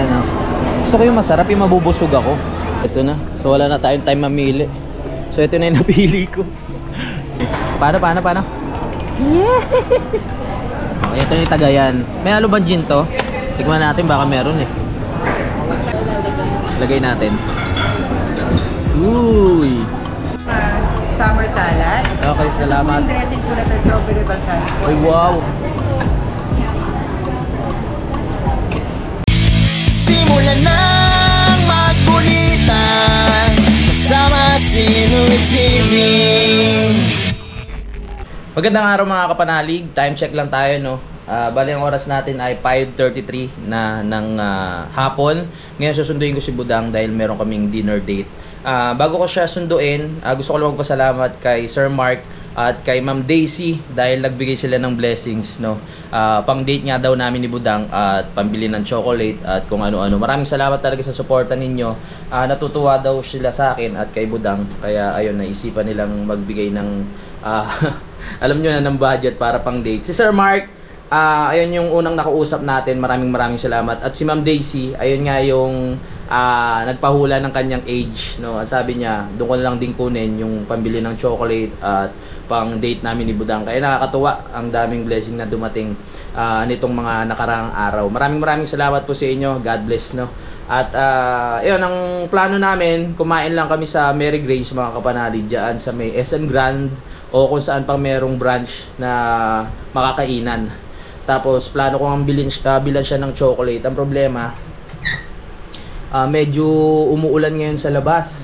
no? Gusto ko yung masarap, yung mabubusog ako. Ito na. So wala na tayong time mamili. So ito na yung napili ko. Paano? Yeah! Okay, ito yung Tagayan. May halo ba gin to? Tignan natin, baka meron eh. Lagay natin. Uy! Summer salad. Okay, salamat. Yung dressing ko na ito, strawberry balsamic. Uy, wow! Simulan nang magkulitan kasama si Louie TV. Magandang araw mga kapanalig. Time check lang tayo, no? Bali ang oras natin ay 5:33 na ng hapon. Ngayon susunduin ko si Budang dahil meron kaming dinner date. Bago ko siya sunduin, gusto ko lang magpasalamat kay Sir Mark at kay Ma'am Daisy dahil nagbigay sila ng blessings, no? Pang date nga daw namin ni Budang at pambili ng chocolate at kung ano-ano. Maraming salamat talaga sa suporta ninyo. Natutuwa daw sila sa akin at kay Budang. Kaya ayun, naisipan nilang magbigay ng alam nyo na, ng budget para pang date. Si Sir Mark, ayun yung unang nakausap natin. Maraming salamat. At si Ma'am Daisy, ayun nga yung nagpahula ng kanyang age, no? Sabi niya, doon ko na lang din kunin yung pambili ng chocolate at pang date namin ni Budang. Kaya nakakatuwa, ang daming blessing na dumating nitong mga nakaraang araw. Maraming salamat po sa inyo. God bless, no? At yun, ang plano namin, kumain lang kami sa Mary Grace mga kapanalig dyan sa may SM Grand o kung saan pang merong branch na makakainan. Tapos plano ko ang bilan siya ng chocolate. Ang problema, medyo umuulan ngayon sa labas.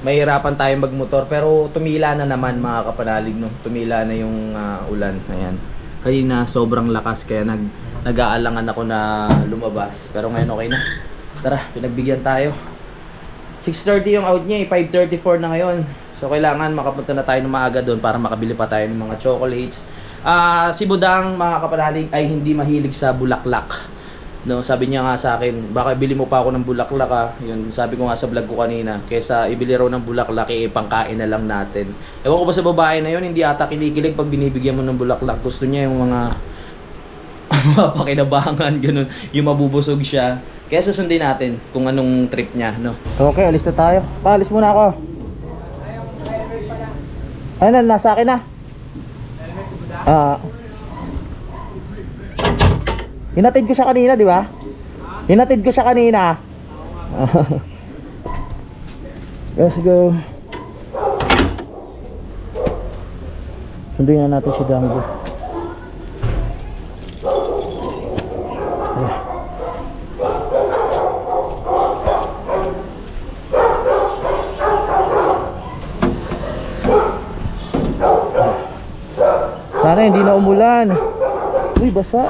Mahirapan tayong magmotor pero tumila na naman mga kapanalig, no? Tumila na yung ulan. Ayan. Kanina sobrang lakas kaya nag-aalangan ako na lumabas. Pero ngayon okay na. Tara, pinagbigyan tayo. 6:30 yung out niya, 5:34 na ngayon. So kailangan makapunta na tayo ng maaga doon para makabili pa tayo ng mga chocolates. Si Budang mga kapanalig ay hindi mahilig sa bulaklak. No, sabi niya nga sa akin, baka bili mo pa ako ng bulaklak Yun, sabi ko nga sa vlog ko kanina, kaysa ibili raw ng bulaklak, ipangkain na lang natin. Ewan ko ba sa babae na yun, hindi ata kinikilig pag binibigyan mo ng bulaklak. Gusto niya yung mga mapakinabangan, ganun, yung mabubusog siya. Kaya susundin natin kung anong trip niya, no? Okay, alis na tayo. Alis muna ako. Ayun na, nasa akin na. Hinatid ko siya kanina, di ba? Hinatid ko siya kanina. Let's go. Sundin na natin si Dango. Sana hindi na umulan. Uy, basa.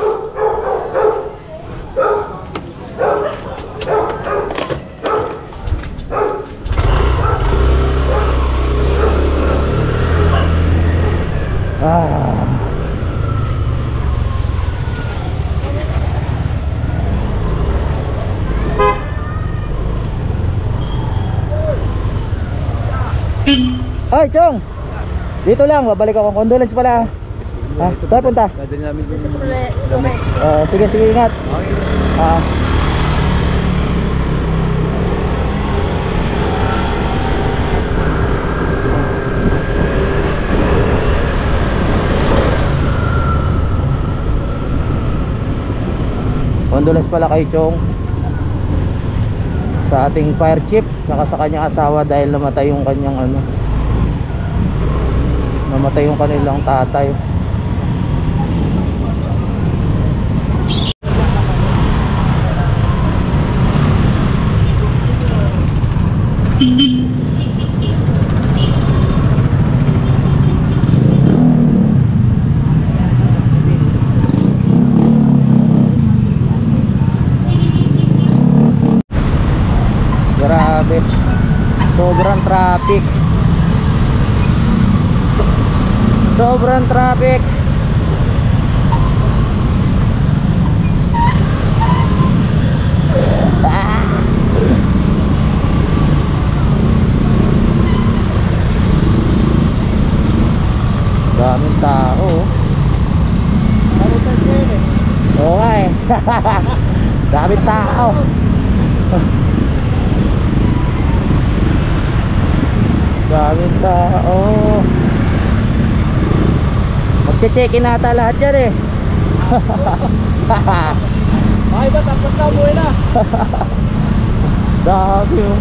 Ay, Chong! Dito lang, babalik ako. Condolence pala. Saan punta? Dadali namin din sa Sige, ingat. Condolence pala kay Chong sa ating fire chief saka sa kanyang asawa dahil namatay yung kanyang namatay yung kanilang tatay. Grabe, sobrang traffic. Sobrang traffic. Daming tao. Oo nga eh. Daming tao. Daming tao. Magche-check-in nata lahat yan eh. Ay ba, tapos na, umuwi na. Dami oh.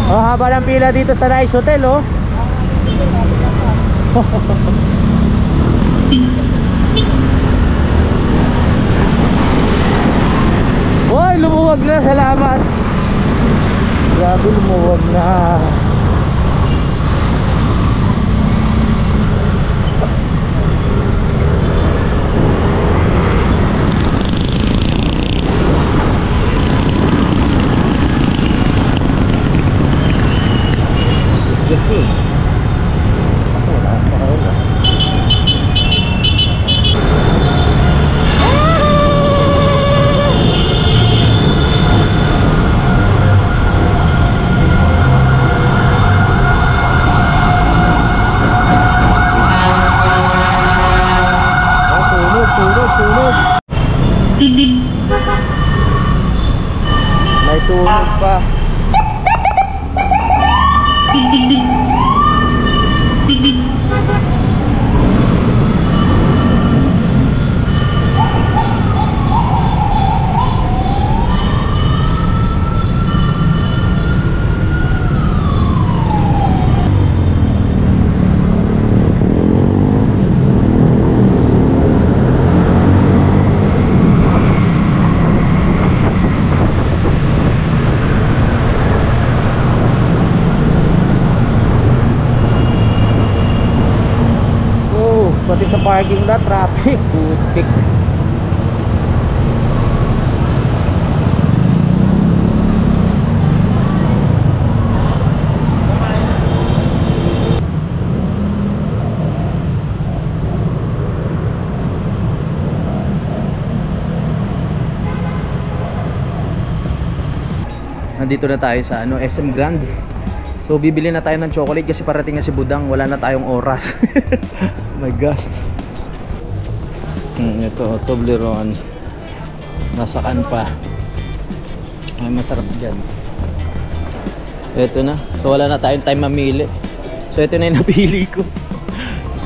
Oh, haba ng pila dito sa Rice Hotel oh. Hoy, lumuwag na, salamat. Grabe, lumuwag na. May sunog pa. Pati sa parking lot, traffic, putik. Nandito na tayo sa SM Grand. So bibili na tayo ng chocolate kasi parating na si Budang, wala na tayong oras. My gosh. Ito, Toblerone. Nasaan pa? Ay, masarap dyan. Ito na. So wala na tayong time mamili. So ito na yung napili ko.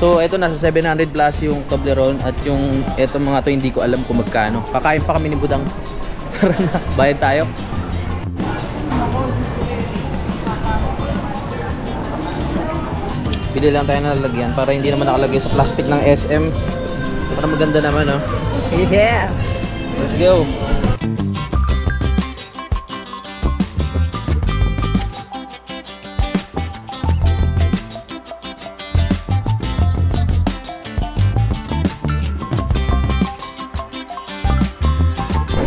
So ito nasa 700 plus yung Toblerone. At yung ito mga to hindi ko alam kung magkano. Kakain pa kami ni Budang. Tara na, bayad tayo. Bili lang tayo ng lalagyan para hindi naman nakalagay sa plastic ng SM. Para maganda naman, oh. Yeah! Let's go!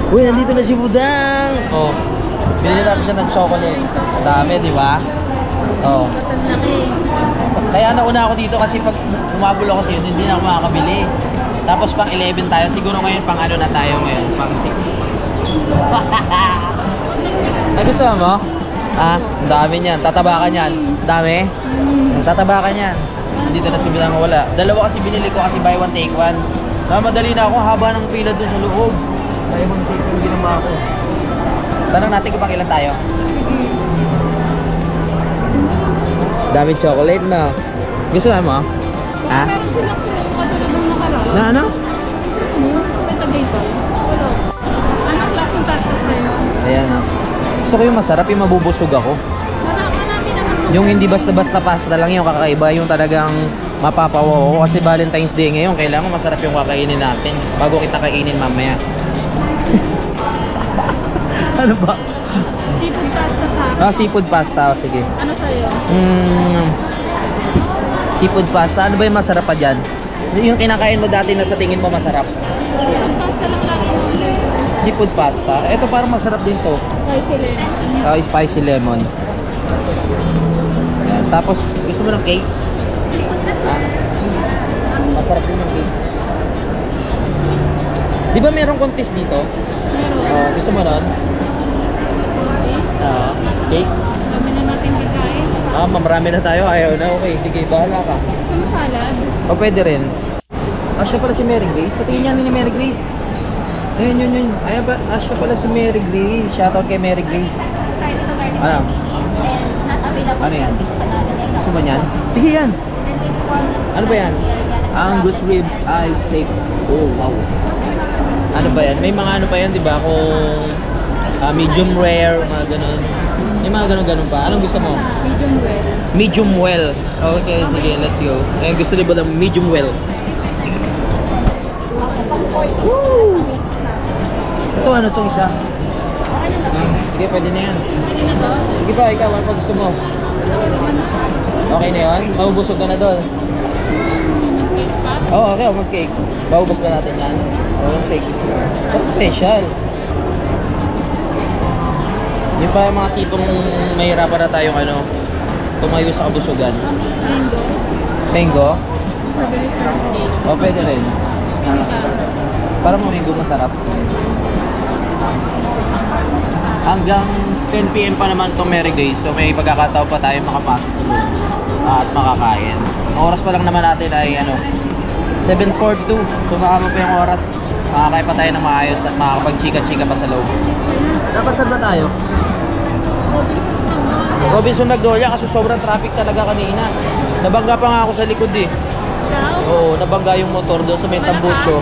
Uy, nandito na si Budang! Oh, bili natin siya ng chocolate. Dami, di ba? Oh. Kaya nauna ako dito kasi pag umabol ako sa'yo, hindi na ako makakabili. Tapos pang 11 tayo, siguro ngayon pang ano na tayo ngayon, pang 6. Nagustuhan mo? Ah, ang dami niyan, tatabakan yan. Dami? Tatabakan yan. Dito na si Budang wala. Dalawa kasi binili ko kasi buy one take one. Madali na ako, haba ng pila dun sa loob. Buy one take one ginawa ako. Tanong natin kung pang ilan tayo. Dami chocolate na. Gusto mo? Ha? Meron silang katulad ng nakaraan. Na ano? Pagkagaytay. Wala. Anong klaseng tatas sa'yo? Ayan o. Gusto ko yung masarap, yung mabubusog ako. Marami naman. Yung hindi basta-basta pasta lang yung kakaiba, yung talagang mapapawaw ko. Kasi Valentine's Day ngayon, kailangan masarap yung kakainin natin bago kita kainin mamaya. Ano ba? Seafood pasta sa akin. Ah, seafood pasta. Sige. Ano sa'yo? Seafood pasta. Ano ba yung masarap pa dyan? Yung kinakain mo dati na sa tingin mo masarap. Seafood pasta lang lagi mo. Seafood pasta. Ito parang masarap din to. Spicy lemon. Spicy lemon. Yan. Tapos, gusto mo ng cake? Ha? Masarap din yung cake. Di ba merong contest dito? Meron. Gusto mo nun? Cake? Dami na natin kakain. Marami na tayo. Ayaw na. Okay, sige. Bahala ka. Gusto mo salad? O pwede rin. Asya pala si Mary Grace. Patingin niya ni Mary Grace. Ayun, yun. Ayan ba? Asya pala si Mary Grace. Shoutout kay Mary Grace. Ano? Ano yan? Gusto mo yan? Sige yan. Ano ba yan? Angus ribs, ice steak. Oh, wow. Ano ba yan? May mga ano pa yan, di ba? Kung medium rare, mga ganun. May mga ganun pa. Anong gusto mo? Medium well. Medium well. Okay, sige, let's go. Ayun, gusto din ba ng medium well? Woo! Ito, ano itong isa? Sige, pwede na yan. Sige pa, ikaw, ano pa gusto mo? Okay na yun? Maubusog ka na doon. Oo, okay, mag-cake. Maubos ba natin yan? Oo, cake. What's special? Yung pa yung mga tipong mahirapan na tayong ano, tumayo sa kabusugan. Mango. Mango? Strawberry cake. O, pwede rin. Para mo mango masarap. Hanggang 10 PM pa naman itong Mary Grace. So may pagkakataon pa tayo makapasok at makakain. Ang oras pa lang naman natin ay ano, 7:42. So makama pa yung oras. Makakain pa tayo ng maayos at makakapag-chika-chika pa sa loob. Dapat saan ba tayo? Robinson Magnolia kasi sobrang traffic talaga kanina. Nabangga pa nga ako sa likod eh. Oo, nabangga yung motor doon sa may tambucho.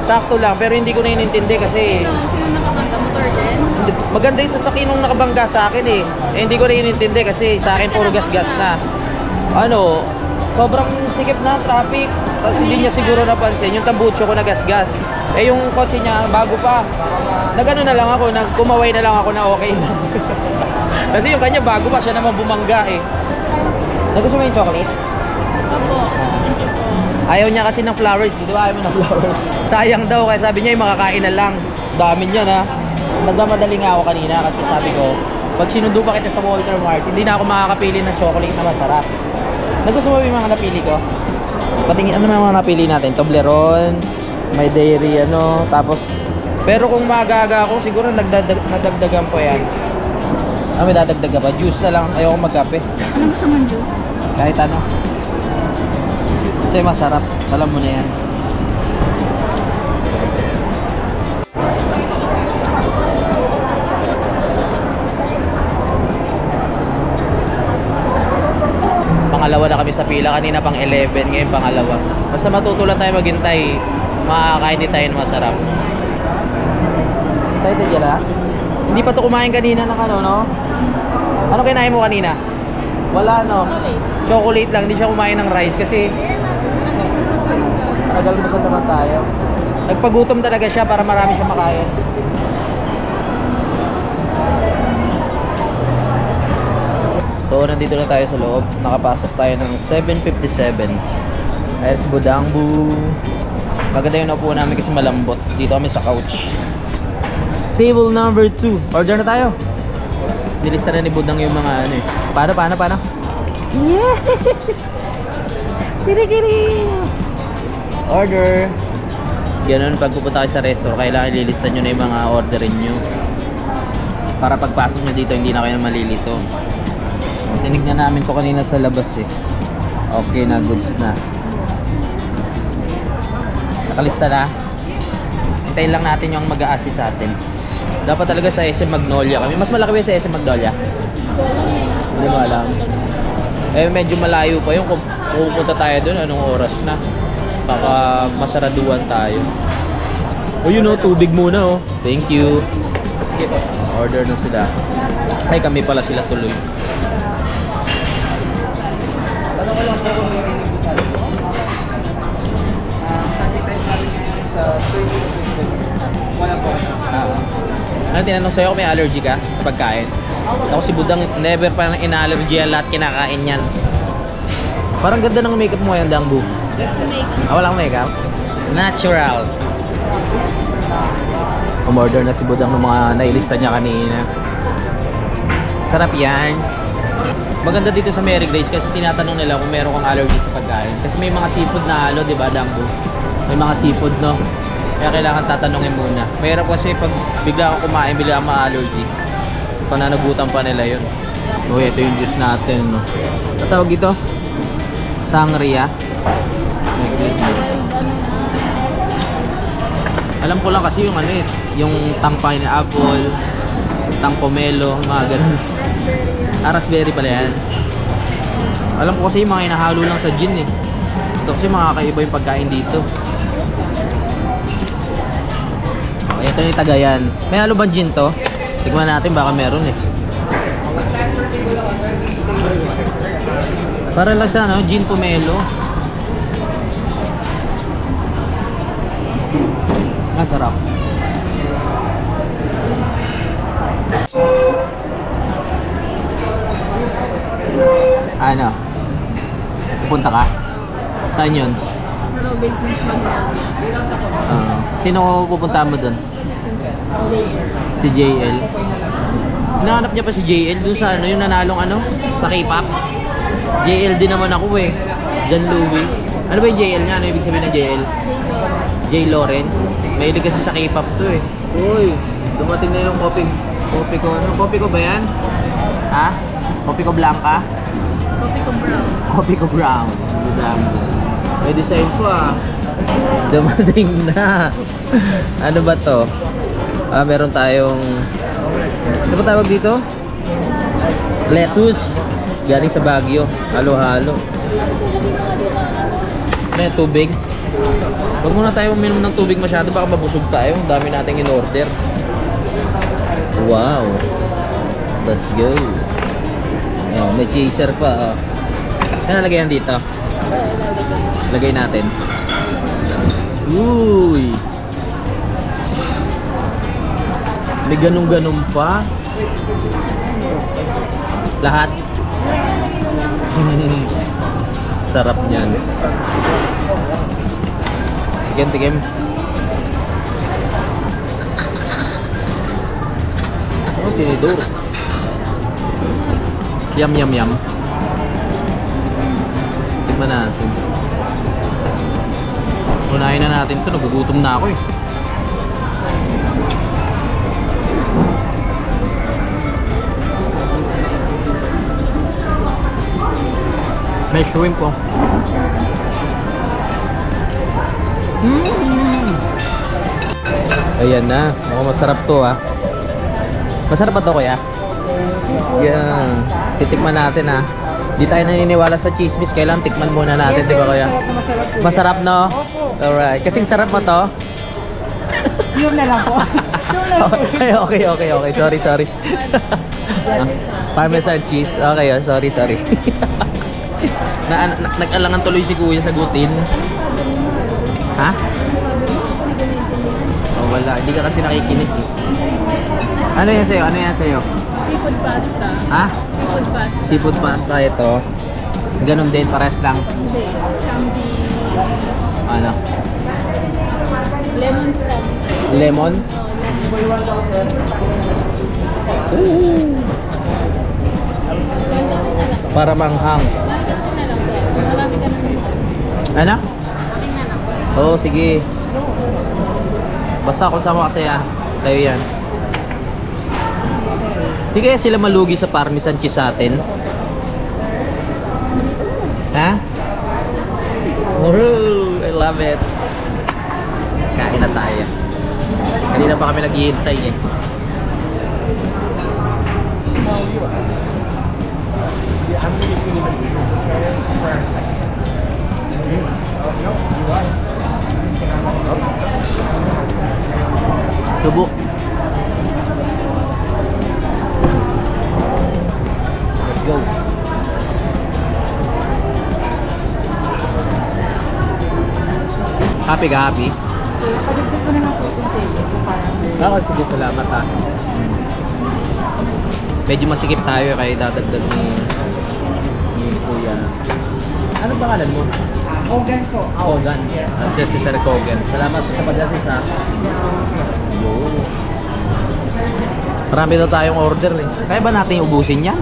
Sakto lang, pero hindi ko na inintindi kasi Sino nakakanta? Motor din? maganda yung sasakyan nung nakabangga sa akin eh. Hindi ko na inintindi kasi sa akin puro gas-gas na. Ano, sobrang sikip na traffic. Tapos hindi niya siguro napansin yung tambucho ko na gas-gas. Eh yung kotse niya bago pa. Nagano na lang ako, kumaway na lang ako na okay lang. Kasi yung kanya bago pa, siya naman bumangga eh. Nagusto mo yung chocolate? Opo. Ayaw niya kasi ng flowers, di ba? Ayaw mo ng flowers. Sayang daw, kaya sabi niya yung makakain na lang. Dami niya na. Nagmamadali nga ako kanina kasi sabi ko, pag sinundo pa kita sa Walter Mart, hindi na ako makakapili ng chocolate na masarap. Nagusto mo yung mga napili ko? Patingin, ano mga napili natin? Toblerone, may dairy, ano, tapos pero kung magaga ako, siguro nadagdagan po yan. May dadagdagan pa. Juice na lang, ayoko magkape. Ano gusto mong juice? Kahit ano. Kasi masarap, alam mo na yan. Pangalawa na kami sa pila, kanina pang 11, ngayon pangalawa. Basta matutulan tayo maghintay, makakain din tayo ng masarap. Tayo tayo dyan. Hindi pa to kumain kanina ng ano, no? Ano kinain mo kanina? Wala, no? Chocolate lang, hindi siya kumain ng rice kasi nagalmusal naman tayo. Nagpagutom talaga siya para marami siyang makain. So nandito na tayo sa loob. Nakapasok tayo ng 7:57. Ayun si Budangbu. Maganda yung naupo namin kasi malambot. Dito kami sa couch. Table number 2. Order na tayo. Nilista na ni Budang yung mga ano eh. Paano? Yeah! Kiri-kiri! Order! Ganun, pag pupunta kayo sa restaurant, kailangan ililista nyo na yung mga orderin nyo. Para pagpasok nyo dito, hindi na kayo malilito. Tinignan namin to kanina sa labas eh. Okay na, goods na. Nakalista na. Hintayin lang natin yung mag-a-assist sa atin. Dapat talaga sa SM Magnolia kami. Mas malaki ba sa SM Magnolia? Hindi mo alam. Eh medyo malayo pa yung kung pupunta tayo doon, anong oras na. Baka masaraduan tayo. O yun o, tubig muna o. Thank you. Okay, order na sila. Ay kami pala sila tuloy. Tanong ko lang po kung may rinig sa atin. Traffic time natin ngayon sa 20 wala po. Ano tinanong sa'yo kung may allergy ka sa pagkain? Ako si Budang, never pa nang ina-allergy yan, lahat kinakain yan. Parang ganda ng makeup mo yan, Dangbu. Wala kang makeup? Natural. Umorder na si Budang ng mga nailista niya kanina. Sarap yan. Maganda dito sa Mary Grace kasi tinatanong nila kung meron kang allergy sa pagkain. Kasi may mga seafood na halo, di ba, Dangbu? May mga seafood, no? Kaya kailangan tatanungin muna. Mahirap kasi pag bigla akong kumain, bigla akong ma-allergy. Pananagutan pa nila yun. So ito yung juice natin, no? Tatawag ito? Sangria. My goodness. Alam ko lang kasi yung ano eh, yung tang pineapple, tang pomelo, mga ganun. Raspberry pala yan. Alam ko kasi yung mga inahalo lang sa gin eh. Ito kasi makakaiba yung pagkain dito. Okay, ito yung Tagayan. May halo bang gin to? Tignan natin, baka meron eh. Para lang siya, no? Gin pomelo. Masarap. Ano? Pupunta ka? Saan yun? Robinson's Magdala. Sino pupunta mo dun? Si JL. Hinahanap niya pa si JL dun sa ano, yung nanalong ano? Sa K-pop. JL din naman ako eh. John Louie. Ano ba yung JL niya? Ano ibig sabihin ng JL? J. Lawrence. May kasi sa K-pop to eh. Uy, dumating na yung coffee ko. Ano? Coffee ko ba yan? Ha? Coffee ko blanca? Coffee ko brown. Coffee ko brown. Dami. May design po ah. Dumating na. Ano ba to? Meron tayong... Ano ba tawag dito? Lettuce. Galing sa Baguio. Halo-halo. Ano yung tubig? Huwag muna tayo uminom ng tubig masyado. Baka mabusog tayo. Ang dami nating in-order. Wow. Let's go. Oh, may chaser pa. Ano nalagay yan dito? Lagay natin. Uy. May ganun-ganun pa. Lahat. Sarap niyan. Tikim. Oh, tinidor. Yum. Tignan natin. Unahin na natin ito. Nagugutom na ako eh. May shrimp po. Ayan na. Masarap to ah. Masarap ba to kuya? Yan. Titikman natin ah. Di tayo naniniwala sa chismis. Kailangan tikman muna natin, di ba kuya? Masarap no? Alright. Kasing sarap mo to? Yun na lang po. Okay. Sorry. Parmesan cheese. Okay, sorry. Nag-alangan tuloy si kuya sagutin. Ha? Oh, wala. Hindi ka kasi nakikinig eh. Ano yan sa'yo? Seafood pasta. Ha? Seafood pasta. Seafood pasta ito. Ganon din, pares lang. Hindi. Champi. Ano? Lemon stem. Lemon? Para manghang. Marami ka na. Ano? Tingnan ako. Oo, sige. Basta kung sama kasi tayo yan. Di kaya sila malugi sa parmesan cheese sa atin? Ha? Oh, I love it. Kain na tayo. Kanina pa kami naghihintay eh. Subo. Let's go. Happy ka, happy? Pagdagdag ko na lang po kung pwede. Oo, sige, salamat ha. Medyo masikip tayo kaya dadagdag ni kuya. Ano pangalan mo? Kogan ko. Kogan. Siya si Sir Kogan. Salamat sa pag-assist ha. Yo. Marami daw tayong order eh. Kaya ba natin ubusin yan?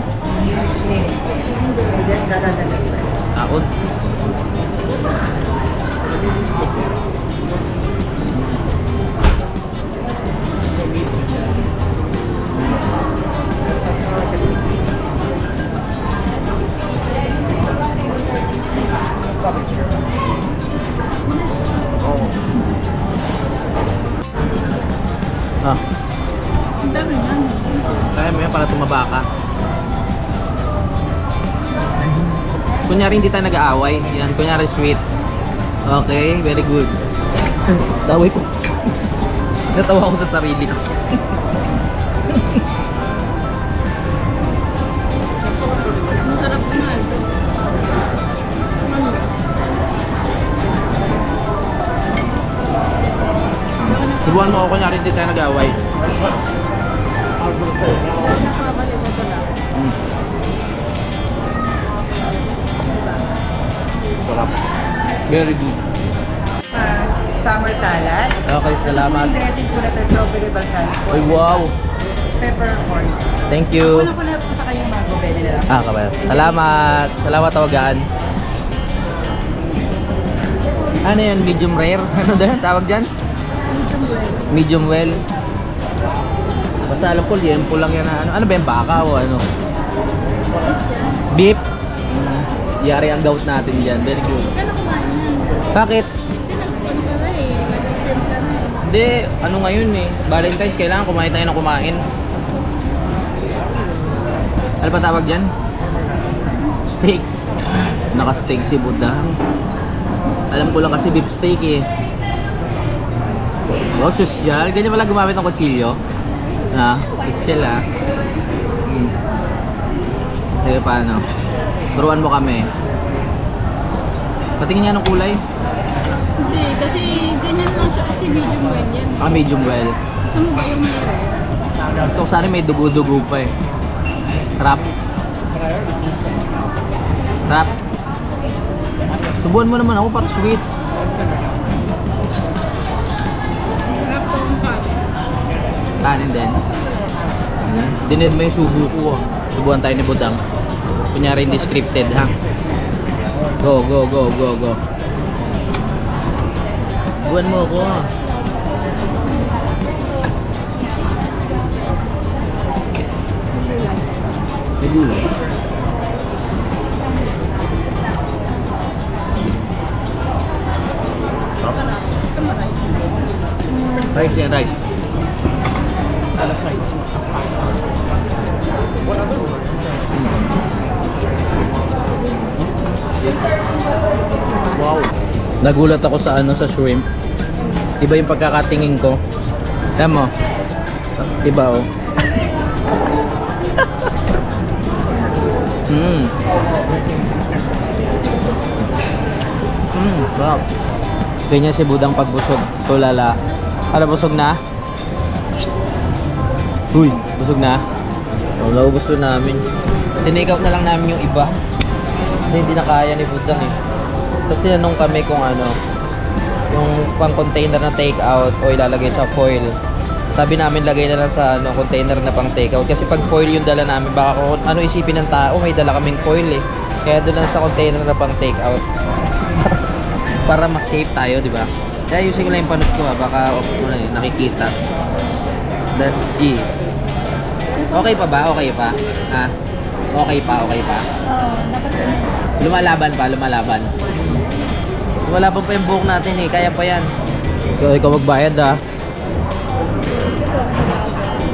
Taon. Ah, Ang dami nga. kaya mo yan para tumaba ka. Kunyari hindi tayo nag-aaway. Yan, kunyari sweet. Okay, very good. Taway ko. Natawa ko sa sarili ko. Masarap na. Subuhan mo ako kunyari hindi tayo nag-aaway. Nakabalik ito lang. Sarap. Very good. Summer salad. Okay, salamat. Yung dressing ko na ito, strawberry balsamic. Ay, wow. Peppercorn. Thank Ako you. na po na po sa kanyang mango belly na lang. Ah, kabal. Salamat. Salamat, tawagan. Ano yan? Medium rare? Ano dyan? Tawag dyan? Medium well. Basta alam ko, liempo lang yan na ano. Ano ba yung baka o ano? Beef? Yari ang gout natin dyan. Very good. Kailan kumain yan? Bakit? Kasi nag-film ka na eh. Nag-film ka na eh. Hindi, ano ngayon eh. Valentine's, kailangan kumain tayo ng kumain. Ano pa tawag dyan? Steak. Naka-steak si Budang. Alam ko lang kasi beef steak eh. Wow, social. Ganyan pala gumamit ng kutsilyo. Ah, social ah. Sige, paano? Turuan mo kami. Patingin nga ng kulay. Hindi, kasi ganyan lang siya. Kasi medium well yan. Ah, medium well. Gusto mo ba yung meron? So, sana may dugo-dugo pa eh. Sarap. Sarap. Subuhan mo naman ako para sweet. Sarap to ang kanin. Kanin din. Dinid mo yung subo ko. Subuhan tayo ni Budang. Kunyari hindi scripted ha. Go, go, go, go, go. Subuhan mo ako. May gulay. Rice yan, rice. Wow. Nagulat ako sa ano, sa shrimp. Iba yung pagkakatingin ko. Alam mo? Iba oh. Sarap. Ganyan si Budang pagbusog. Tulala. Ano, busog na? Uy, busog na? Oh, naubos na namin. Tinake out na lang namin yung iba. Kasi hindi na kaya ni Budang eh. Tapos tinanong kami kung ano, yung pang container na take out o ilalagay sa foil. Sabi namin lagay na lang sa ano, container na pang take out. Kasi pag foil yung dala namin, baka kung ano isipin ng tao, may dala kaming foil eh. Kaya doon lang sa container na pang take out. Para mas safe tayo, di ba? Kaya using ko lang yung panot ko baka nakikita. That's G. Okay pa ba? Okay pa? Ah, okay pa, okay pa. Oo, dapat ganyan. Lumalaban pa, lumalaban. Lumalaban pa yung buhok natin eh, kaya pa yan. Ikaw magbayad ah.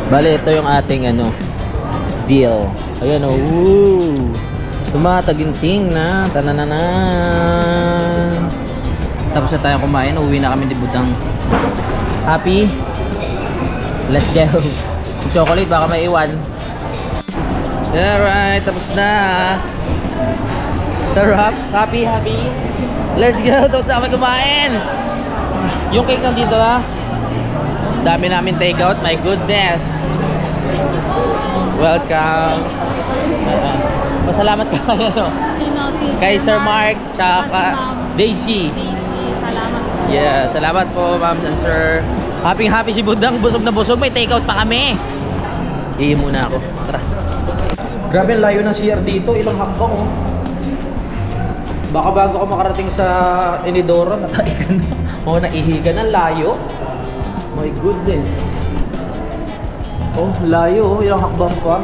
Bale, ito yung ating ano, deal. Ayan o, woo! Tumataginting na, tanananan. Tapos na tayo kumain, uwi na kami ni Budang. Happy? Let's go. Yung chocolate baka may iwan. Alright, tapos na. Sarap, happy, happy. Let's go, tapos na kami kumain. Yung cake nandito na. Dami namin take out, my goodness. Welcome. Pasalamat ka kayo no? Kay Sir Mark, tsaka Daisy. Salamat po. Yeah, salamat po ma'am and sir. Happy si Budang, busog na busog, may take out pa kami. Ihi muna ako, tara. Grabe ang layo ng CR dito, ilang hakbang oh. Baka bago ka makarating sa Inidoro, natay ka na. O naihi ka na, layo. My goodness. Oh, layo oh, ilang hakbang pa.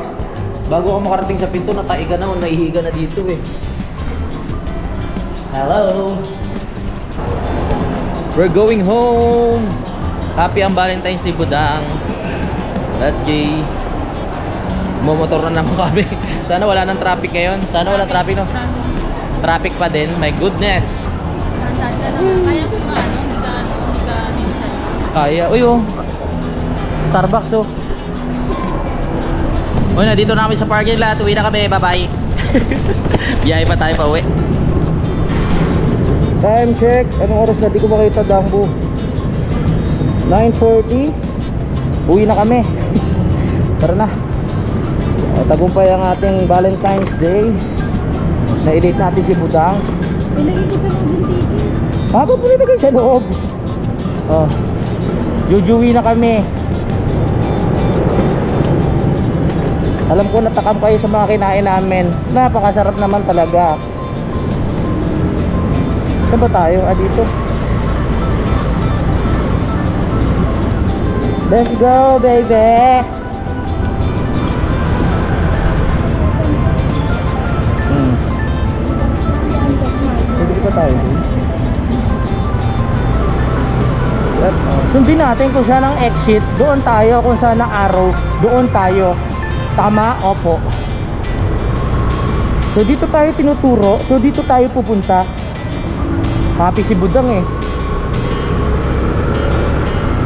Bago ka makarating sa pinto, natay ka na o naihi ka na dito eh. Hello. We're going home. Happy ang Valentine's Day, Budang. Let's go. Momotor na naman kami. Sana wala nang traffic ngayon. Sana wala traffic, no? Traffic pa din. My goodness. Kaya ko nga, hindi ka minsan. Kaya. Uy, oh. Starbucks, oh. Una, dito na kami sa parking lot. Uwi na kami. Bye-bye. Biyahe pa tayo pa uwi. Time check. Anong oras na? Di ko makita, Dambo. 9:40. Uwi na kami. Tara na. Tagumpay ang ating Valentine's Day. Na-edit natin si Budang. Ilagay ko sa loob yung ticket. Ba't mo nilagay sa loob? Oh. Jujuwi na kami. Alam ko natakam kayo sa mga kinain namin. Napakasarap naman talaga. Saan ba tayo? Dito. Let's go, baby. Sige pa tayo. Sundin natin kung saan ang exit. Doon tayo. Kung saan ang arrow, doon tayo. Tama? Opo. So dito tayo tinuturo. So dito tayo pupunta. Happy si Budang eh.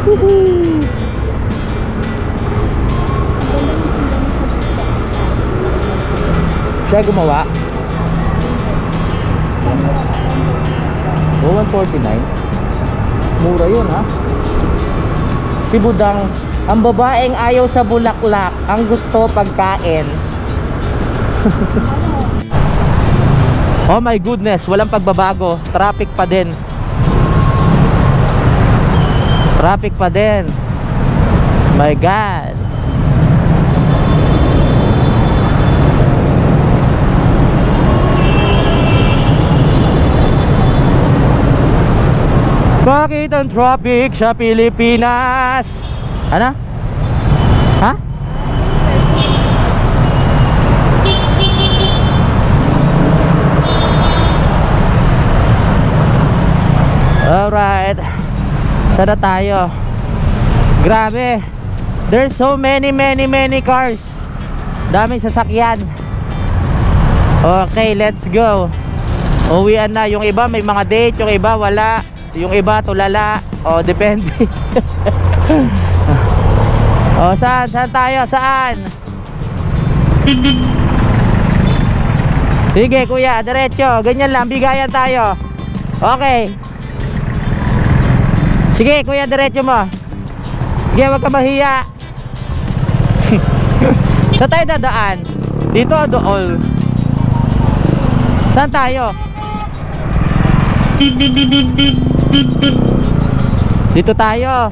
Woohoo! Siya gumawa. 149. Mura yun, ha? Si Budang, ang babaeng ayaw sa bulaklak, ang gusto pagkain. Oh my goodness, walang pagbabago. Traffic pa din. Traffic pa din. My God. Bakit ang traffic sa Pilipinas? Ano? Ha? Alright. Saan na tayo? Grabe. There's so many cars. Daming sasakyan. Okay, let's go. Uwian na. Yung iba may mga date, yung iba wala. Yung iba tulala. O, depende. O, saan tayo? Saan? Sige kuya, diretso. Ganyan lang, bigayan tayo. Okay. Sige kuya, diretso mo. Sige, wag ka mahiya. Saan tayo dadaan? Dito o doon? Saan tayo? Dito tayo.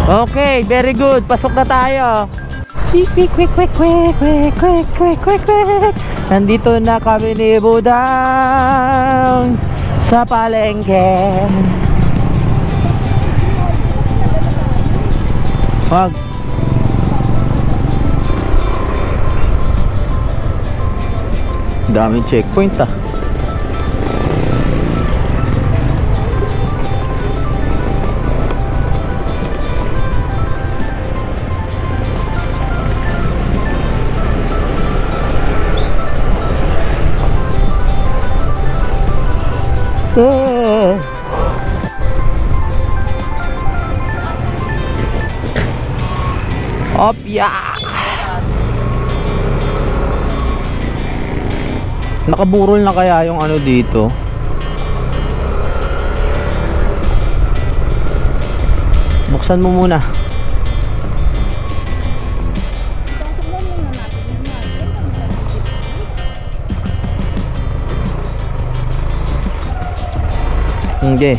Okay, very good. Pasok na tayo. Quick. Nandito na kami ni Budang sa palengke. Wag. Daming checkpoint ah. Opya. Nakaburol na kaya yung ano dito? Buksan mo muna. Okay.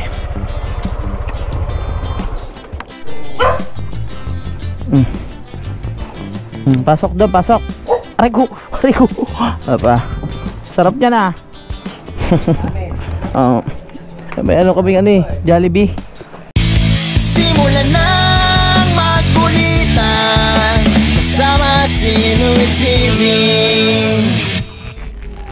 Pasok daw, pasok. Aray ko. Apa? Sarap niya na. Oh. May ano kaming ano eh, Jollibee.